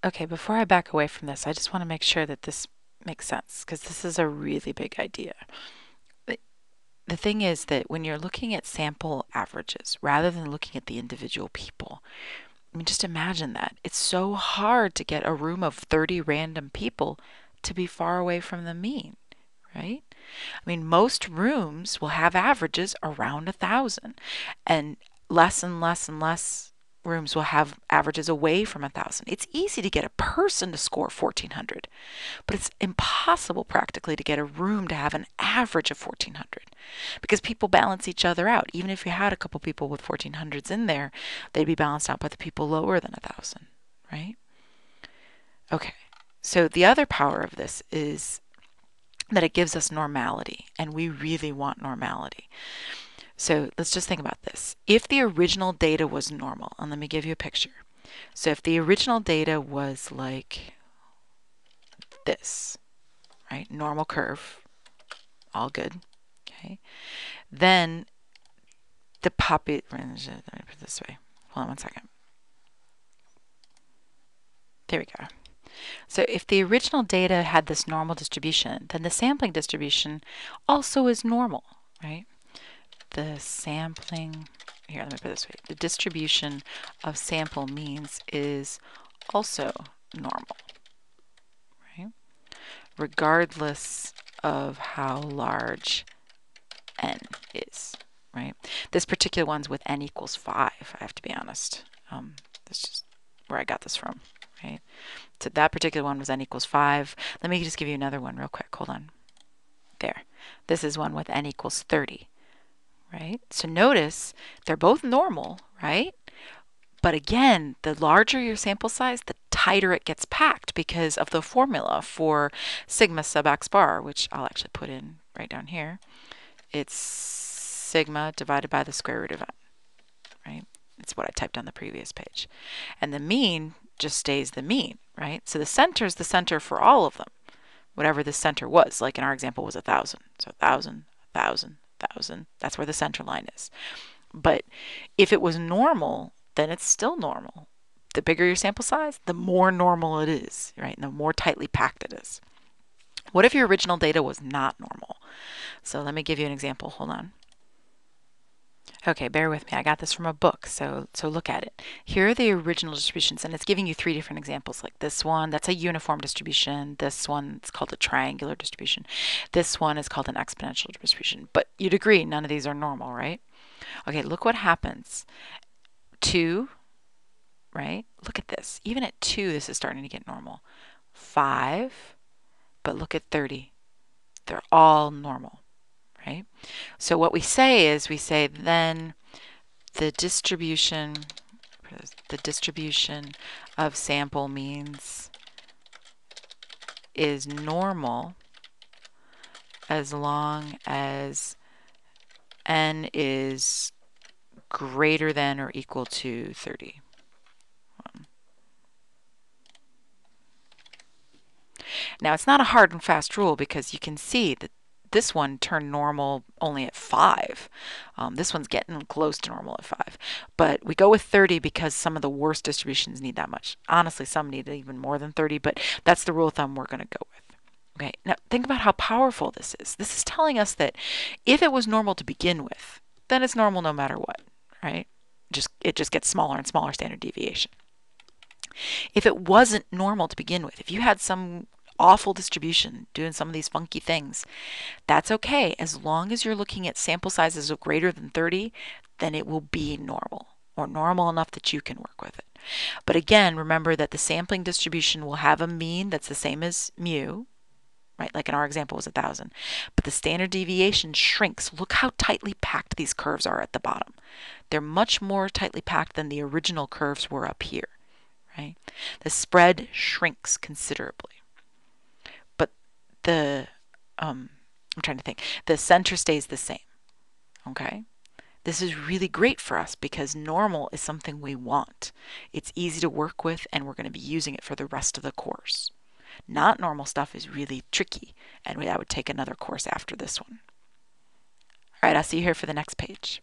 okay, before I back away from this, I just want to make sure that this makes sense because this is a really big idea. The the thing is that when you're looking at sample averages rather than looking at the individual people, I mean, just imagine that. It's so hard to get a room of 30 random people to be far away from the mean, right? I mean, most rooms will have averages around 1,000, and less and less rooms will have averages away from 1,000. It's easy to get a person to score 1,400, but it's impossible practically to get a room to have an average of 1,400 because people balance each other out. Even if you had a couple people with 1,400s in there, they'd be balanced out by the people lower than 1,000, right? Okay, so the other power of this is that it gives us normality, and we really want normality. So let's just think about this. If the original data was normal, and let me give you a picture. So if the original data was like this, right? Normal curve, all good. Okay. Then the let me put it this way. Hold on one second. There we go. So if the original data had this normal distribution, then the sampling distribution also is normal, right? The sampling, here, let me put it this way. The distribution of sample means is also normal, right? Regardless of how large n is, right? This particular one's with n equals 5, I have to be honest. That's just where I got this from, right? So that particular one was n equals 5. Let me just give you another one real quick. Hold on. There. This is one with n equals 30, right? So notice they're both normal, right? But again, the larger your sample size, the tighter it gets packed because of the formula for sigma sub x bar, which I'll actually put in right down here. It's sigma divided by the square root of n, right? It's what I typed on the previous page. And the mean just stays the mean, right? So the center is the center for all of them, whatever the center was. Like in our example was 1,000. So 1,000, 1,000, 1,000. That's where the center line is. But if it was normal, then it's still normal. The bigger your sample size, the more normal it is, right? And the more tightly packed it is. What if your original data was not normal? So let me give you an example. Hold on. Okay, bear with me. I got this from a book, so look at it. Here are the original distributions, and it's giving you 3 different examples. Like this one, that's a uniform distribution. This one, it's called a triangular distribution. This one is called an exponential distribution. But you'd agree, none of these are normal, right? Okay, look what happens. 2, right? Look at this. Even at 2, this is starting to get normal. 5, but look at 30. They're all normal, right? So what we say is then the distribution of sample means is normal as long as n is greater than or equal to 30. Now it's not a hard and fast rule because you can see that this one turned normal only at 5. This one's getting close to normal at 5. But we go with 30 because some of the worst distributions need that much. Honestly, some need even more than 30, but that's the rule of thumb we're going to go with. Okay, now think about how powerful this is. This is telling us that if it was normal to begin with, then it's normal no matter what, right? It just gets smaller and smaller standard deviation. If it wasn't normal to begin with, if you had some awful distribution doing some of these funky things, that's okay. As long as you're looking at sample sizes of greater than 30, then it will be normal, or normal enough that you can work with it. But again, remember that the sampling distribution will have a mean that's the same as mu, right? Like in our example was 1,000. But the standard deviation shrinks. Look how tightly packed these curves are at the bottom. They're much more tightly packed than the original curves were up here, right? The spread shrinks considerably. But I'm trying to think, the center stays the same, okay? This is really great for us because normal is something we want. It's easy to work with and we're going to be using it for the rest of the course. Not normal stuff is really tricky, and I would take another course after this one. All right, I'll see you here for the next page.